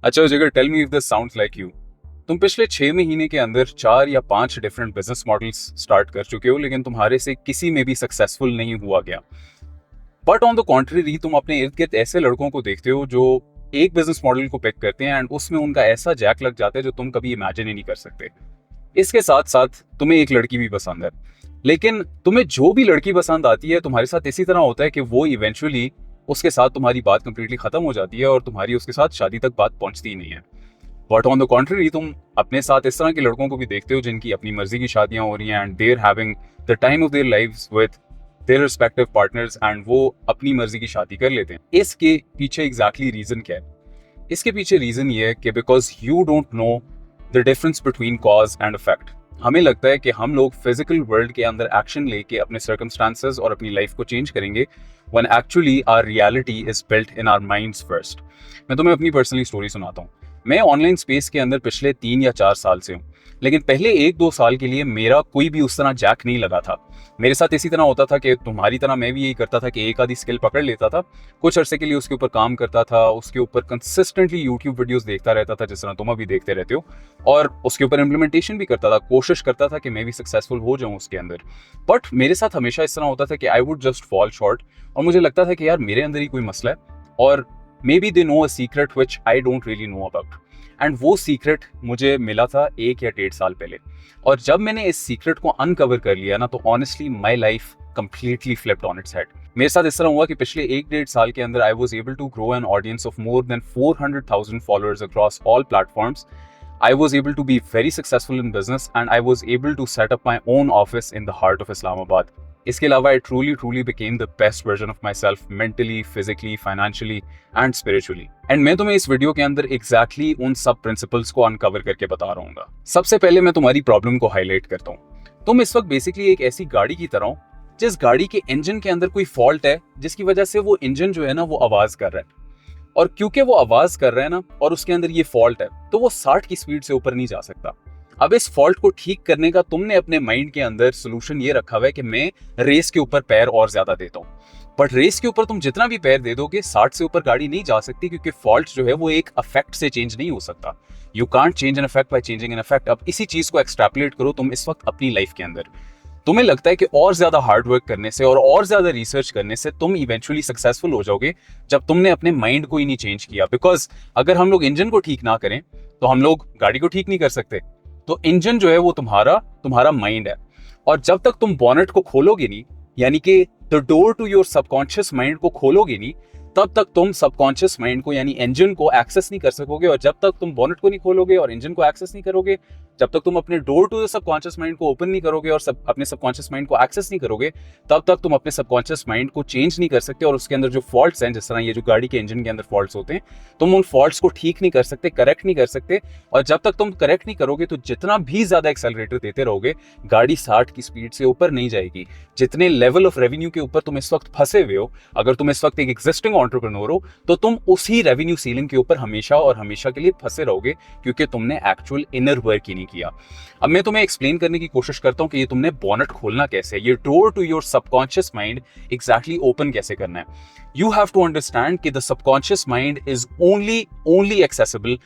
अच्छा Jigar, tell me if this sounds like you. तुम पिछले 6 महीने के अंदर 4 या 5 डिफरेंट बिजनेस मॉडल्स स्टार्ट कर चुके हो, लेकिन तुम्हारे से किसी में भी सक्सेसफुल नहीं हुआ गया। बट ऑन द कॉन्ट्ररी, तुम अपने इर्द गिर्द ऐसे लड़कों को देखते हो जो एक बिजनेस मॉडल को पिक करते हैं एंड उसमें उनका ऐसा जैक लग जाता है जो तुम कभी इमेजिन ही नहीं कर सकते। इसके साथ साथ तुम्हें एक लड़की भी पसंद है, लेकिन तुम्हें जो भी लड़की पसंद आती है तुम्हारे साथ इसी तरह होता है कि वो इवेंचुअली उसके साथ तुम्हारी बात कंप्लीटली खत्म हो जाती है और तुम्हारी उसके साथ शादी तक बात पहुंचती ही नहीं है। बट ऑन द कॉन्ट्ररी, तुम अपने साथ इस तरह के लड़कों को भी देखते हो जिनकी अपनी मर्जी की शादियां हो रही हैं and they are having the time of their lives with their respective partners and वो अपनी मर्जी की शादी कर लेते हैं। इसके पीछे एग्जैक्टली रीजन क्या है? इसके पीछे रीजन ये है कि because you don't know the difference between cause and effect. हमें लगता है कि हम लोग फिजिकल वर्ल्ड के अंदर एक्शन लेके अपने सर्कमस्टांसेस और अपनी लाइफ को चेंज करेंगे, when actually our reality is built in our minds first. मैं तुम्हें अपनी पर्सनली स्टोरी सुनाता हूँ। मैं ऑनलाइन स्पेस के अंदर पिछले 3 या 4 साल से हूँ, लेकिन पहले 1-2 साल के लिए मेरा कोई भी उस तरह जैक नहीं लगा था। मेरे साथ इसी तरह होता था कि तुम्हारी तरह मैं भी यही करता था कि एक आधी स्किल पकड़ लेता था, कुछ अरसे के लिए उसके ऊपर काम करता था, उसके ऊपर कंसिस्टेंटली यूट्यूब वीडियोस देखता रहता था जिस तरह तुम अभी देखते रहते हो, और उसके ऊपर इम्प्लीमेंटेशन भी करता था, कोशिश करता था कि मैं भी सक्सेसफुल हो जाऊं उसके अंदर। बट मेरे साथ हमेशा इस तरह होता था कि I would just fall short, और मुझे लगता था कि यार मेरे अंदर ही कोई मसला है, और may be they know a secret which I don't really know about. And वो सीक्रेट मुझे मिला था 1 या 1.5 साल पहले, और जब मैंने इस सीक्रेट को अनकवर कर लिया ना, तो honestly my life completely flipped on its head. मेरे साथ इस तरह हुआ कि पिछले 1-1.5 साल के अंदर I was able to grow an audience of more than 400,000 followers across all platforms. I was able to be very successful in business and I was able to set up my own office in the heart of Islamabad. इसके अलावा I truly became the best version of myself mentally, physically, financially and spiritually. And मैं तुम्हें इस video के अंदर exactly उन सब principles को uncover करके बता रहा हूँ। सबसे पहले मैं तुम्हारी प्रॉब्लम को हाईलाइट करता हूँ। तुम इस वक्त बेसिकली एक ऐसी गाड़ी की तरह हो जिस गाड़ी के इंजन के अंदर कोई फॉल्ट है, जिसकी वजह से वो इंजन जो है ना वो आवाज कर रहा है, और क्योंकि वो आवाज कर रहा है ना और उसके अंदर ये फॉल्ट है, तो वो 60 की स्पीड से ऊपर नहीं जा सकता। अब इस फॉल्ट को ठीक करने का तुमने अपने माइंड के अंदर सोल्यूशन ये रखा हुआ है कि मैं रेस के ऊपर पैर और ज्यादा देता हूँ। बट रेस के ऊपर तुम जितना भी पैर दे दोगे, 60 से ऊपर गाड़ी नहीं जा सकती, क्योंकि फॉल्ट जो है वो एक अफेक्ट से चेंज नहीं हो सकता। You can't change an effect by changing an effect. अब इसी चीज को एक्सट्रैपोलेट करो तुम इस वक्त अपनी लाइफ के अंदर। तुम्हें लगता है कि और ज्यादा हार्डवर्क करने से और ज्यादा रिसर्च करने से तुम इवेंचुअली सक्सेसफुल हो जाओगे, जब तुमने अपने माइंड को ही नहीं चेंज किया। बिकॉज अगर हम लोग इंजन को ठीक ना करें तो हम लोग गाड़ी को ठीक नहीं कर सकते। तो इंजन जो है वो तुम्हारा माइंड है, और जब तक तुम बॉनेट को खोलोगे नहीं, यानी कि the door to your subconscious mind को खोलोगे नहीं, तब तक तुम सबकॉन्शियस माइंड को यानी इंजन को एक्सेस नहीं कर सकोगे। और जब तक तुम बॉनेट को नहीं खोलोगे और इंजन को एक्सेस नहीं करोगे, जब तक तुम अपने door to the subconscious mind को ओपन नहीं करोगे और अपने सबकॉन्शियस माइंड को एक्सेस नहीं करोगे, तब तक तुम अपने सबकॉन्शियस माइंड को चेंज नहीं कर सकते। और उसके अंदर जो फॉल्ट्स हैं, जिस तरह ये जो गाड़ी के इंजन के अंदर फॉल्ट्स होते हैं, तुम उन फॉल्ट्स को ठीक नहीं कर सकते, करेक्ट नहीं कर सकते। और जब तक तुम करेक्ट नहीं करोगे तो जितना भी ज्यादा एक्सेलरेटर देते रहोगे, गाड़ी 60 की स्पीड से ऊपर नहीं जाएगी। जितने लेवल ऑफ रेवेन्यू के ऊपर तुम इस वक्त फंसे हुए हो, अगर तुम इस वक्त एक एग्जिस्टिंग एंटरप्रेन्योर हो, तो तुम उसी रेवेन्यू सीलिंग के ऊपर हमेशा और हमेशा के लिए फंसे रहोगे, क्योंकि तुमने एक्चुअल इनर वर्क ही नहीं किया। अब मैं तुम्हें एक्सप्लेन करने की कोशिश करता हूं कि ये तुमने बॉनेट खोलना कैसे है, ये door to your subconscious mind exactly open कैसे करना है। यू हैव टू अंडरस्टैंड कि the subconscious mind is only accessible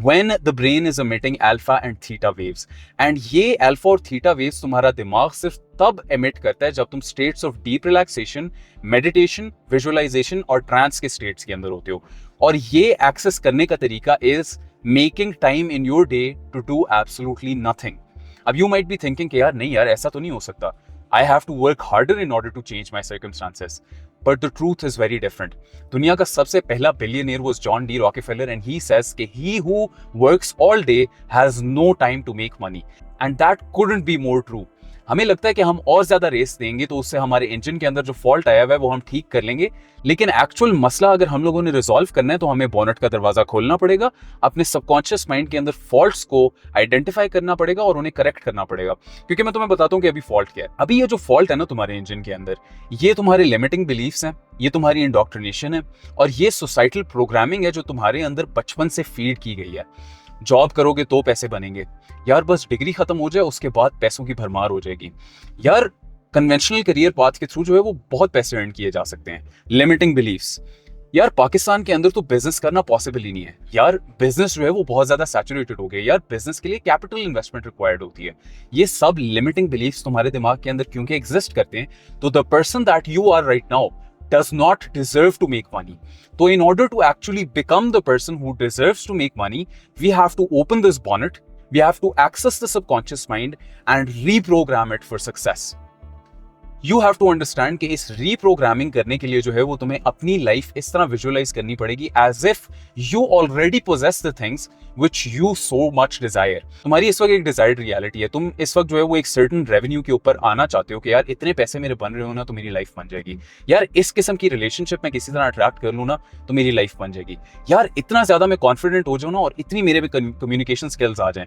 when the brain is emitting alpha and theta waves, and ये alpha और theta waves तुम्हारा दिमाग सिर्फ तब emit करता है जब तुम states of deep relaxation, meditation, visualization और trance के states के अंदर होते हो। और ये access करने का तरीका is making time in your day to do absolutely nothing. अब you might be thinking कि यार नहीं यार, ऐसा तो नहीं हो सकता, I have to work harder in order to change my circumstances. But the truth is very different. दुनिया का सबसे पहला billionaire was John D. Rockefeller, and he says कि he who works all day has no time to make money. And that couldn't be more true. हमें लगता है कि हम और ज्यादा रेस देंगे तो उससे हमारे इंजन के अंदर जो फॉल्ट आया हुआ है वो हम ठीक कर लेंगे, लेकिन एक्चुअल मसला अगर हम लोगों ने रिजॉल्व करना है तो हमें बॉनेट का दरवाजा खोलना पड़ेगा, अपने सबकॉन्शियस माइंड के अंदर फॉल्ट्स को आइडेंटिफाई करना पड़ेगा और उन्हें करेक्ट करना पड़ेगा। क्योंकि मैं तुम्हें बताता हूँ कि अभी फॉल्ट क्या है। अभी ये जो फॉल्ट है ना तुम्हारे इंजन के अंदर, ये तुम्हारे लिमिटिंग बिलीफ्स हैं, ये तुम्हारी इंडोक्ट्रिनेशन है, और ये सोसाइटल प्रोग्रामिंग है जो तुम्हारे अंदर बचपन से फीड की गई है। जॉब करोगे तो पैसे बनेंगे, यार बस डिग्री खत्म हो जाए उसके बाद पैसों की भरमार हो जाएगी, यार कन्वेंशनल करियर पाथ के थ्रू जो है वो बहुत पैसे अर्न किए जा सकते हैं। लिमिटिंग बिलीफ्स, यार पाकिस्तान के अंदर तो बिजनेस करना पॉसिबल ही नहीं है यार। बिजनेस जो है वो बहुत ज्यादा सैचुरेटेड हो गया यार। बिजनेस के लिए कैपिटल इन्वेस्टमेंट रिक्वायर्ड होती है। ये सब लिमिटिंग बिलीफ्स तुम्हारे दिमाग के अंदर क्योंकि एग्जिस्ट करते हैं, तो the person that you are right now does not deserve to make money. So in order to actually become the person who deserves to make money, we have to open this bonnet, we have to access the subconscious mind and reprogram it for success. You have to understand कि इस reprogramming करने के लिए जो है वो तुम्हें अपनी लाइफ इस तरह विजुअलाइज करनी पड़ेगी as if you already possess the things which you so much desire. तुम्हारी इस वक्त एक डिजायर्ड रियलिटी है। तुम इस वक्त जो है वो एक सर्टन रेवेन्यू के ऊपर आना चाहते हो कि यार इतने पैसे मेरे बन रहे हो ना तो मेरी लाइफ बन जाएगी। यार इस किस्म की रिलेशनशिप में किसी तरह अट्रैक्ट कर लूँ ना तो मेरी लाइफ बन जाएगी। यार इतना ज्यादा मैं कॉन्फिडेंट हो जाऊँ ना और इतनी मेरे में कम्युनिकेशन स्किल्स आ जाएं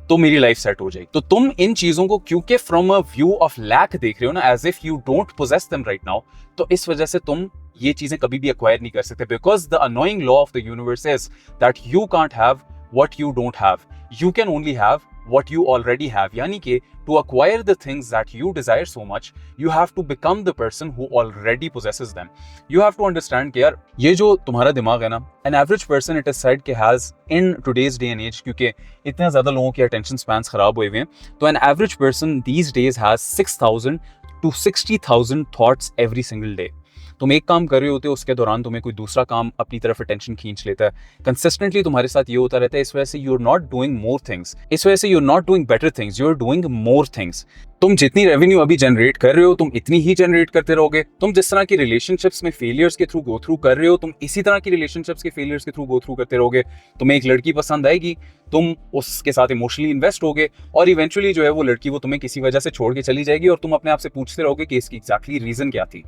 तो मेरी लाइफ सेट हो जाएगी। तो तुम इन चीजों को क्योंकि from a view of lack देख रहे हो ना, as if you don't possess them right now, तो इस वजह से तुम ये चीजें कभी भी एक्वायर नहीं कर सकते। Because the annoying law of the universe is that you can't have what you don't have, you can only have what you already have. यानी कि to acquire the things that you desire so much, you have to become the person who already possesses them. You have to understand कि यार ये जो तुम्हारा दिमाग है ना, an average person it is said कि has in today's day and age, क्योंकि इतने ज़्यादा लोगों के attention spans खराब हुए हुए हैं, तो an average person these days has 6,000 to 60,000 thoughts every single day. तुम एक काम कर रहे होते हो, उसके दौरान तुम्हें कोई दूसरा काम अपनी तरफ अटेंशन खींच लेता है। कंसिस्टेंटली तुम्हारे साथ ये होता रहता है। इस वजह से you are not doing more things, इस वजह से you are not doing better things, you are doing more things. तुम जितनी रेवेन्यू अभी जनरेट कर रहे हो तुम इतनी ही जनरेट करते रहोगे। तुम जिस तरह की रिलेशनशिप्स में फेलियर्स के थ्रू गो थ्रू कर रहे हो तुम इसी तरह की रिलेशनशिप्स के फेलियर्स के थ्रू गो थ्रू करते रहोगे। तुम्हें एक लड़की पसंद आएगी, तुम उसके साथ इमोशनली इन्वेस्ट होगे और इवेंचुअली जो है वो लड़की वो तुम्हें किसी वजह से छोड़ के चली जाएगी और तुम अपने आप से पूछते रहोगे कि इसकी एग्जैक्टली रीजन क्या थी।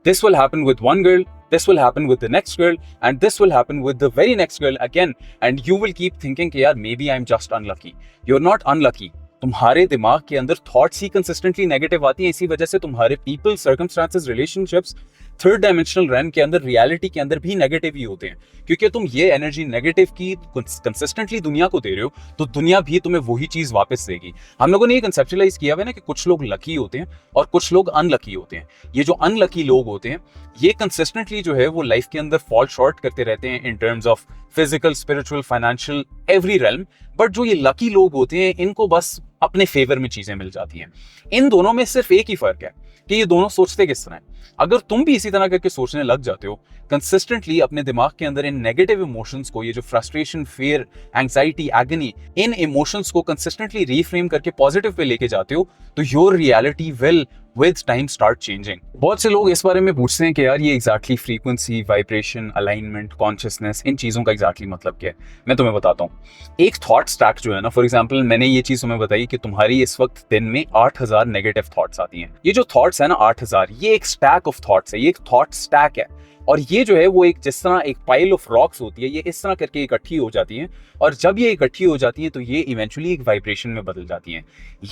This will happen with one girl, this will happen with the next girl, and this will happen with the very next girl again. And you will keep thinking कि यार maybe I'm just unlucky. You're not unlucky. तुम्हारे दिमाग के अंदर thoughts ही consistently negative आती हैं। इसी वजह से तुम्हारे people, circumstances, relationships third dimensional RAM के अंदर, रियलिटी के अंदर भी नेगेटिव ही होते हैं। क्योंकि तुम ये एनर्जी नेगेटिव की कंसिस्टेंटली दुनिया को दे रहे हो तो दुनिया भी तुम्हें वही चीज वापस देगी। हम लोगों ने ये कंसेप्चुअलाइज किया हुआ है ना कि कुछ लोग लकी होते हैं और कुछ लोग अनलकी होते हैं। ये जो अनलकी लोग होते हैं ये कंसिस्टेंटली जो है वो लाइफ के अंदर फॉल शॉर्ट करते रहते हैं in terms of physical, spiritual, financial, every realm. But जो ये लकी लोग होते हैं इनको बस अपने फेवर में चीजें मिल जाती हैं। इन दोनों में सिर्फ एक ही फर्क है कि ये दोनों सोचते किस तरह है। अगर तुम भी इसी तरह करके सोचने लग जाते हो कंसिस्टेंटली अपने दिमाग के अंदर इन नेगेटिव इमोशंस को, ये जो फ्रस्ट्रेशन, फियर, एंग्जाइटी, एगनी, इन इमोशंस को कंसिस्टेंटली रीफ्रेम करके पॉजिटिव पे लेके जाते हो तो your reality will with time start changing. बहुत से लोग इस बारे में पूछते हैं कि यार ये exactly frequency, vibration, alignment, consciousness, इन चीजों का एग्जैक्टली मतलब क्या है। मैं तुम्हें बताता हूँ। एक थॉट स्टैक जो है ना, फॉर एग्जांपल मैंने ये चीज तुम्हें बताई कि तुम्हारी इस वक्त दिन में 8,000 नेगेटिव थॉट्स आती हैं। ये जो थॉट्स है ना 8,000, ये एक स्टैक ऑफ थॉट्स है, ये एक थॉट स्टैक है। और ये जो है वो एक जिस तरह एक पाइल ऑफ रॉक्स होती है, ये इस तरह करके इकट्ठी हो जाती हैं और जब ये इकट्ठी हो जाती हैं तो ये इवेंचुअली एक वाइब्रेशन में बदल जाती हैं।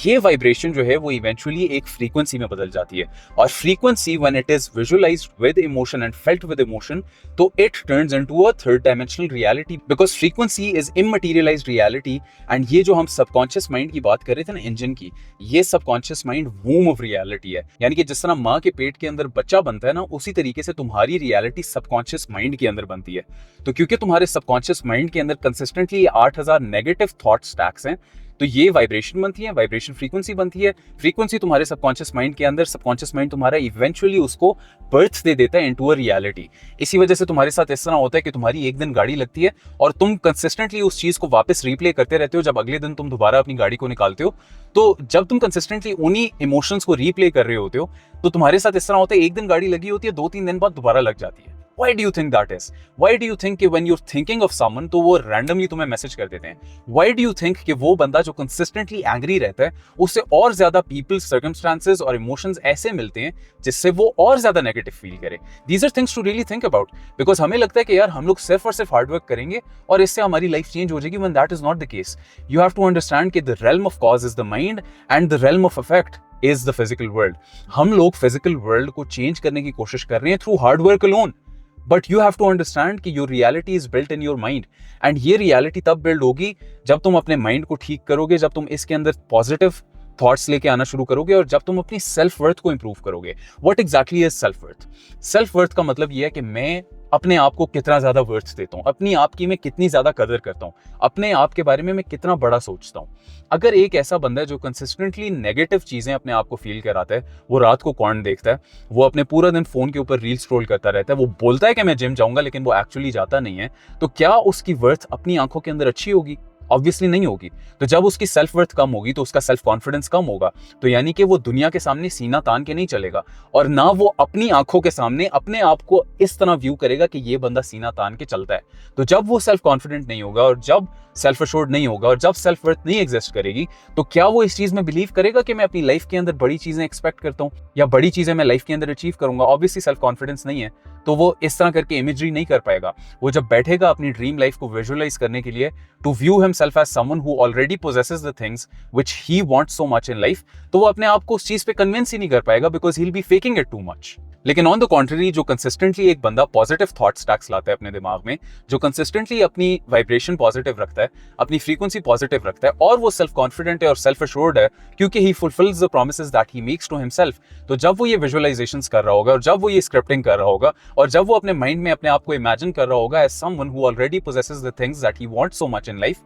ये वाइब्रेशन जो है वो इवेंचुअली एक फ्रीक्वेंसी में बदल जाती है और frequency when it is visualized with emotion and felt with emotion तो it turns into a third dimensional reality, because frequency is immaterialized reality. And ये जो हम सबकॉन्शियस माइंड की बात कर रहे थे ना, इंजन की, ये सबकॉन्शियस माइंड वूम ऑफ रियलिटी है। यानी कि जिस तरह माँ के पेट के अंदर बच्चा बनता है ना, उसी तरीके से तुम्हारी रियलिटी सबकॉन्शियस माइंड के अंदर बनती है। तो क्योंकि तुम्हारे सबकॉन्शियस माइंड के अंदर कंसिस्टेंटली 8,000 नेगेटिव थॉट स्टैक्स हैं तो ये वाइब्रेशन बनती है, वाइब्रेशन फ्रीक्वेंसी बनती है। फ्रीक्वेंसी तुम्हारे सबकॉन्शियस माइंड के अंदर, सबकॉन्शियस माइंड तुम्हारा इवेंचुअली उसको बर्थ दे देता है इनटू अ रियलिटी। इसी वजह से तुम्हारे साथ इस तरह होता है कि तुम्हारी एक दिन गाड़ी लगती है और तुम कंसिस्टेंटली उस चीज को वापस रिप्ले करते रहते हो। जब अगले दिन तुम दोबारा अपनी गाड़ी को निकालते हो तो जब तुम कंसिस्टेंटली उन्हीं इमोशंस को रिप्ले कर रहे होते हो तो तुम्हारे साथ इस तरह होता है, एक दिन गाड़ी लगी होती है, 2-3 दिन बाद दोबारा लग जाती है। Why do you think that is? Why do you think कि when you're thinking of someone तो वो randomly तुम्हें मैसेज कर देते हैं? Why do you think कि वो बंदा जो consistently angry रहता है उससे और ज्यादा people, circumstances और emotions ऐसे मिलते हैं जिससे वो और ज्यादा negative feel करे? These are things to really think about because हमें लगता है कि यार हम लोग सिर्फ और सिर्फ हार्ड वर्क करेंगे और इससे हमारी लाइफ चेंज हो जाएगी, when that is not the case. You have to understand कि the realm of cause is the mind and the realm of effect is the physical world. हम लोग physical world को change करने की कोशिश कर रहे हैं through hard work alone. But you have to understand कि your reality is built in your mind and ये reality तब build होगी जब तुम अपने mind को ठीक करोगे, जब तुम इसके अंदर positive thoughts लेके आना शुरू करोगे और जब तुम अपनी self worth को improve करोगे। What exactly is self worth? Self worth का मतलब ये है कि मैं अपने आप को कितना ज्यादा वर्थ देता हूँ, अपनी आप की मैं कितनी ज्यादा कदर करता हूँ, अपने आप के बारे में मैं कितना बड़ा सोचता हूँ। अगर एक ऐसा बंदा है जो कंसिस्टेंटली नेगेटिव चीजें अपने आप को फील कराता है, वो रात को कौन देखता है, वो अपने पूरा दिन फोन के ऊपर रील स्क्रॉल करता रहता है, वो बोलता है कि मैं जिम जाऊंगा लेकिन वो एक्चुअली जाता नहीं है, तो क्या उसकी वर्थ अपनी आंखों के अंदर अच्छी होगी? ऑब्वियसली नहीं होगी। तो जब उसकी सेल्फ वर्थ कम होगी तो उसका सेल्फ कॉन्फिडेंस कम होगा, तो यानी कि वो दुनिया के सामने सीना तान के नहीं चलेगा, और ना वो अपनी आंखों के सामने अपने आप को इस तरह व्यू करेगा कि ये बंदा सीना तान के चलता है। तो जब वो सेल्फ कॉन्फिडेंट नहीं होगा, और जब सेल्फ अश्योर्ड नहीं होगा, और जब सेल्फ वर्थ नहीं एग्जिस्ट करेगी, तो क्या वो इस चीज में बिलीव करेगा कि मैं अपनी लाइफ के अंदर बड़ी चीजें एक्सपेक्ट करता हूँ या बड़ी चीजें मैं लाइफ के अंदर अचीव करूंगा? ऑब्वियसली सेल्फ कॉन्फिडेंस नहीं है, तो वो इस तरह करके इमेजरी नहीं कर पाएगा। वो जब बैठेगा अपनी ड्रीम लाइफ को विजुअलाइज करने के लिए, to view himself as someone who already possesses the things which he wants so much in life, तो वो अपने आप को उस चीज पे कन्विंस ही नहीं कर पाएगा, because he will be faking it too much. लेकिन ऑन द कॉन्ट्ररी, जो कंसिस्टेंटली एक बंदा पॉजिटिव थॉट स्टैक्स लाता है अपने दिमाग में, जो कंसिस्टेंटली अपनी वाइब्रेशन पॉजिटिव रखता है, अपनी फ्रीक्वेंसी पॉजिटिव रखता है, और वो सेल्फ कॉन्फिडेंट है और सेल्फ अश्योर्ड है क्योंकि he fulfills the promises that he makes to himself, तो जब वो ये विजुअलाइजेशंस कर रहा होगा, और जब वो ये स्क्रिप्टिंग कर रहा होगा, और जब वो अपने माइंड में अपने आप को इमेजिन कर रहा होगा as someone who already possesses the things that he wants so much in life,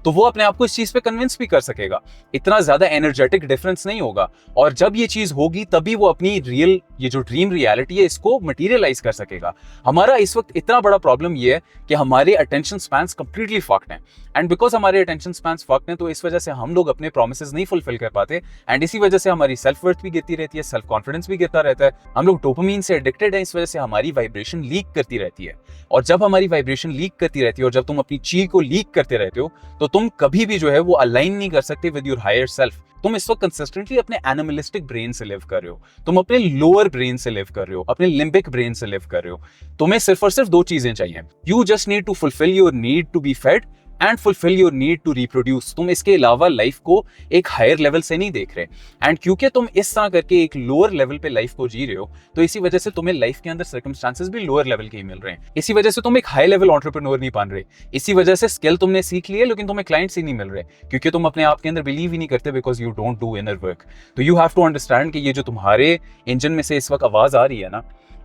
तो वो अपने आप को इस चीज पे कन्विंस भी कर सकेगा। इतना ज्यादा एनर्जेटिक डिफरेंस नहीं होगा, और जब ये चीज होगी तभी वो अपनी रियल, ये जो ड्रीम रियलिटी है, इसको मटेरियलाइज कर सकेगा। हमारा इस वक्त इतना बड़ा प्रॉब्लम ये है कि हमारे अटेंशन स्पैन्स कंप्लीटली फक्ड हैं, एंड बिकॉज हमारे अटेंशन स्पैन्स फक्ड हैं, तो इस वजह से हम लोग अपने प्रोमिसेस नहीं फुलफिल कर पाते, एंड इसी वजह से हमारी सेल्फ वर्थ भी गिरती रहती है, सेल्फ कॉन्फिडेंस भी गिरता रहता है। हम लोग डोपामाइन से एडिक्टेड हैं, इस वजह से हमारी वाइब्रेशन लीक करती रहती है, और जब हमारी वाइब्रेशन लीक करती रहती है, और जब तुम अपनी ची को लीक करते रहते हो, तो तुम कभी भी जो है वो अलाइन नहीं कर सकते विद योर हायर सेल्फ। तुम इस वक्त कंसिस्टेंटली अपने एनिमलिस्टिक ब्रेन से लिव कर रहे हो, तुम अपने लोअर ब्रेन से लिव कर रहे हो, अपने लिम्बिक ब्रेन से लिव कर रहे हो। तुम्हें सिर्फ और सिर्फ दो चीजें चाहिए, you just need to fulfil your need to be fed and fulfil your need to reproduce. तुम इसके अलावा लाइफ को एक हायर लेवल से नहीं देख रहे, एंड क्योंकि तुम इस तरह करके एक लोअर लेवल पे लाइफ को जी रहे हो, तो इसी वजह से तुम्हें लाइफ के अंदर सर्कमस्टांसेस भी लोअर लेवल के ही मिल रहे हैं। इसी वजह से तुम एक हाई लेवल एंटरप्रेन्योर नहीं बन रहे, इसी वजह से स्किल तुमने सीख ली है लेकिन तुम्हें क्लाइंट्स ही नहीं मिल रहे, क्योंकि तुम अपने आप के अंदर बिलीव ही नहीं करते, because you don't do inner work. तो यू हैव टू अंडरस्टैंड कि ये जो तुम्हारे इंजन में से इस वक्त आवाज आ रही है ना,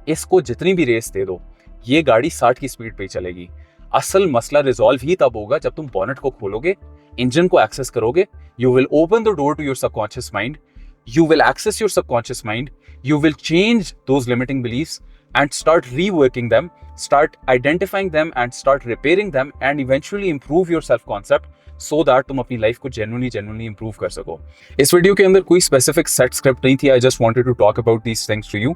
इसको जितनी भी रेस दे दो, ये गाड़ी 60 की स्पीड पे चलेगी। असल मसला रिजॉल्व ही तब होगा जब तुम बॉनेट को खोलोगे, इंजन को एक्सेस करोगे, you will open the door to your subconscious mind, you will access your subconscious mind, you will change those limiting beliefs and start reworking them, start identifying them and start repairing them, and eventually improve your self concept so that तुम अपनी life को genuinely improve कर सको। इस video के अंदर कोई specific set script नहीं थी, I just wanted to talk about these things to you।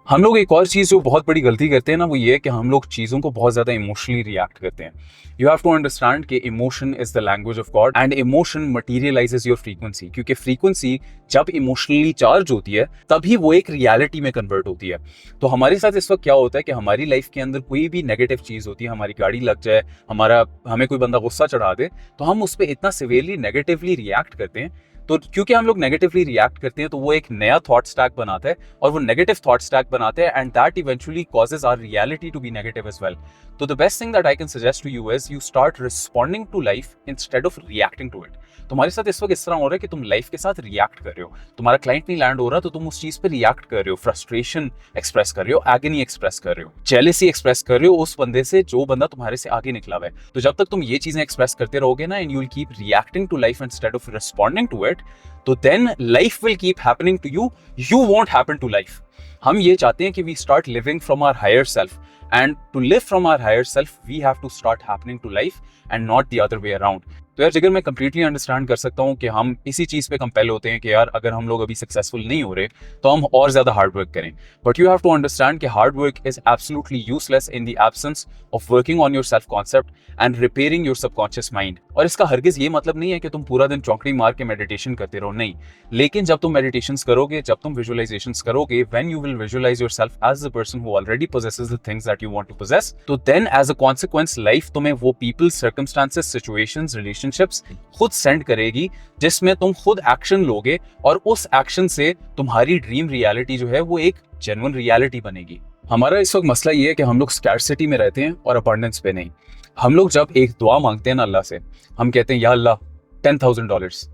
हम लोग एक और चीज जो बहुत बड़ी गलती करते हैं ना, वो ये है कि हम लोग चीजों को बहुत ज्यादा इमोशनली रिएक्ट करते हैं। यू हैव टू अंडरस्टैंड कि emotion is the language of God, and emotion materializes your frequency, क्योंकि फ्रीक्वेंसी जब इमोशनली चार्ज होती है तभी वो एक रियलिटी में कन्वर्ट होती है। तो हमारे साथ इस वक्त क्या होता है कि हमारी लाइफ के अंदर कोई भी नेगेटिव चीज होती है, हमारी गाड़ी लग जाए, हमें कोई बंदा गुस्सा चढ़ा दे, तो हम उस पर इतना सिवियरली नेगेटिवली रिएक्ट करते हैं। तो क्योंकि हम लोग नेगेटिवली रिएक्ट करते हैं, तो वो एक नया थॉट स्टैक बनाता है, और वो नेगेटिव थॉट स्टैक बनाते हैं, and that eventually causes our reality to be negative as well. तो the best thing that I can suggest to you is you start responding to life instead of reacting to it. तुम्हारे साथ इस वक्त इस तरह हो रहा है कि तुम लाइफ के साथ रिएक्ट कर रहे हो, तुम्हारा क्लाइंट नहीं लैंड हो रहा तो तुम उस चीज पे रिएक्ट कर रहे हो, फ्रस्ट्रेशन एक्सप्रेस कर रहे हो, एगनी एक्सप्रेस कर रहे हो, जेलेसी एक्सप्रेस कर रहे हो उस बंदे से जो बंदा तुम्हारे से आगे निकला हुआ है। तो जब तक तुम ये चीजें एक्सप्रेस करते रहोगे ना, and you will keep reacting to life instead of responding to it, तो then life will keep happening to you, you won't happen to life. हम ये चाहते हैं कि we start living from our higher self, and to live from our higher self we have to start happening to life and not the other way around. तो यार जिगर, मैं completely understand कर सकता हूँ कि हम इसी चीज़ पे कंपेल होते हैं कि यार अगर हम लोग अभी सक्सेसफुल नहीं हो रहे तो हम और ज़्यादा हार्ड वर्क करें, but you have to understand कि hard work is absolutely useless in the absence of working on your self concept and repairing your subconscious mind. और इसका हरगिज ये मतलब नहीं है कि तुम पूरा दिन चौकड़ी मार के मेडिटेशन करते रहो, नहीं। लेकिन जब तुम मेडिटेशंस करोगे, जब तुम विजुअलाइजेशंस करोगे, when you will visualize yourself as the person who already possesses the things that you want to possess, तो then as a consequence life तुम्हें वो पीपल, सर्कमस्टांसेस, सिचुएशंस, रिलेशनशिप्स खुद सेंड करेगी जिसमें तुम खुद एक्शन लोगे, और उस एक्शन से तुम्हारी ड्रीम रियलिटी जो है वो एक जेन्युइन रियलिटी बनेगी। हमारा इस वक्त मसला ये है कि हम लोग स्कैर्सिटी में रहते हैं और अबंडेंस पे नहीं। हम लोग जब एक दुआ मांगते हैं ना अल्लाह से, हम कहते हैं या अल्लाह $10,000,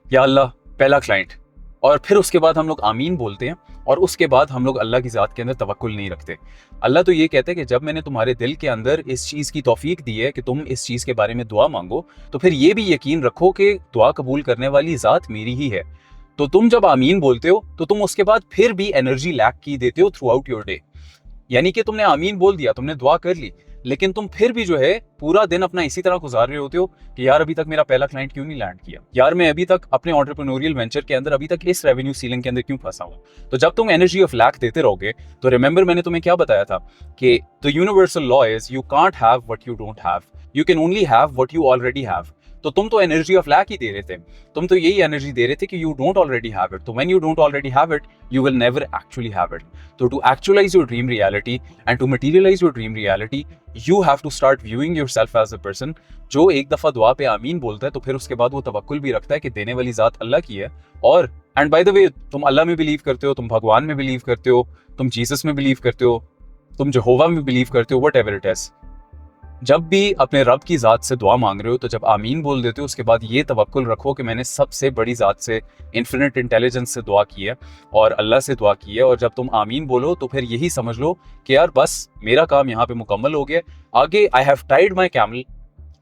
या अल्लाह पहला क्लाइंट, और फिर उसके बाद हम लोग आमीन बोलते हैं, और उसके बाद हम लोग अल्लाह की ज़ात के अंदर तवक्कुल नहीं रखते। अल्लाह तो ये कहते हैं कि जब मैंने तुम्हारे दिल के अंदर इस चीज़ की तौफीक दी है कि तुम इस चीज़ के बारे में दुआ मांगो, तो फिर ये भी यकीन रखो कि दुआ कबूल करने वाली ज़ात मेरी ही है। तो तुम जब आमीन बोलते हो तो तुम उसके बाद फिर भी एनर्जी लैक की देते हो थ्रू आउट योर डे। यानी कि तुमने आमीन बोल दिया, तुमने दुआ कर ली, लेकिन तुम फिर भी जो है पूरा दिन अपना इसी तरह गुजार रहे होते हो कि यार अभी तक मेरा पहला क्लाइंट क्यों नहीं लैंड किया, यार मैं अभी तक अपने एंटरप्रेन्योरियल वेंचर के अंदर अभी तक इस रेवेन्यू सीलिंग के अंदर क्यों फंसा हूं। तो जब तुम एनर्जी ऑफ लैक देते रहोगे, तो रिमेंबर मैंने तुम्हें क्या बताया था कि the universal law is you can't have what you don't have, you can only have what you already have. तो तुम तो एनर्जी ऑफ लैक ही दे रहे थे, तुम तो यही एनर्जी दे रहे थे कि you don't already have it. तो when you don't already have it, you will never actually have it. तो to actualize your dream reality and to materialize your dream reality, you have to start viewing yourself as a person जो एक दफा दुआ पे आमीन बोलता है तो फिर उसके बाद वो तवक्कुल भी रखता है कि देने वाली जात अल्लाह की है। और एंड बाय द वे, तुम अल्लाह में बिलीव करते हो, तुम भगवान में बिलीव करते हो, तुम जीसस में बिलीव करते हो, तुम यहोवा में बिलीव करते हो, व्हाटएवर इट इज, जब भी अपने रब की ज़ात से दुआ मांग रहे हो तो जब आमीन बोल देते हो उसके बाद ये तवक्कुल रखो कि मैंने सबसे बड़ी ज़ात से, इन्फिनिट इंटेलिजेंस से दुआ की है और अल्लाह से दुआ की है। और जब तुम आमीन बोलो तो फिर यही समझ लो कि यार बस मेरा काम यहाँ पे मुकम्मल हो गया, आगे I have Tide my camel,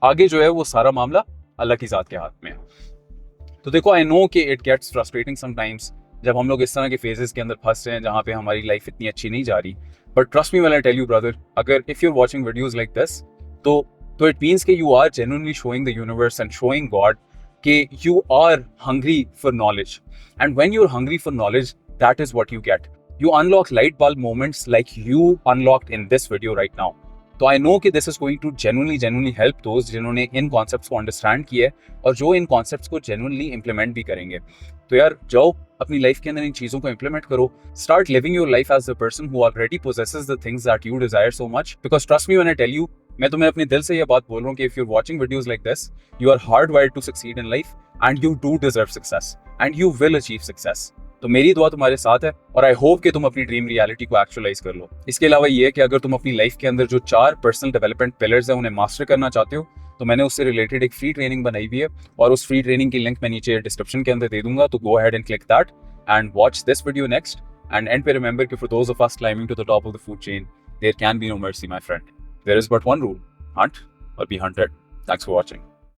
आगे जो है वो सारा मामला अल्लाह की ज़ात के हाथ में है। तो देखो, आई नो कि इट गेट्स फ्रस्ट्रेटिंग समटाइम्स जब हम लोग इस तरह के फेजेस के अंदर फंस रहे हैं जहाँ पे हमारी लाइफ इतनी अच्छी नहीं जा रही, but trust me when I tell you brother, अगर if you are watching videos like this, तो इट मीन्स कि you are genuinely showing the universe and showing God कि you are hungry for knowledge, and when you are hungry for knowledge, that is what you get. You unlock light bulb moments like you unlocked in this video right now. तो I know कि this is going to genuinely help दोस्त जिन्होंने इन concepts को understand किया है और जो इन concepts को जेन्युइनली इंप्लीमेंट भी करेंगे। तो यार जाओ अपनी लाइफ के अंदर इन चीज़ों को इंप्लीमेंट करो, start living your life as the person who already possesses the things that you desire so much, because trust me when I tell you, मैं तुम्हें अपने दिल से ये बात बोल रहा हूँ कि if you are watching videos like this, you are hard wired to succeed in life and you do deserve success and you will achieve success. तो मेरी दुआ तुम्हारे साथ है और आई होप कि तुम अपनी ड्रीम रियलिटी को एक्चुअलाइज कर लो। इसके अलावा ये है कि अगर तुम अपनी लाइफ के अंदर जो 4 पर्सनल डेवलपमेंट पिलर्स हैं उन्हें मास्टर करना चाहते हो, तो मैंने उससे रिलेटेड एक फ्री ट्रेनिंग बनाई हुई है और उस फ्री ट्रेनिंग की लिंक मैं नीचे डिस्क्रिप्शन के अंदर दे दूंगा। तो go ahead and click that and watch this video next. And end पे रिमेंबर कि for those of us climbing to the top of the food chain, there can be no mercy my friend, there is but one rule, hunt or be hunted. Thanks for watching.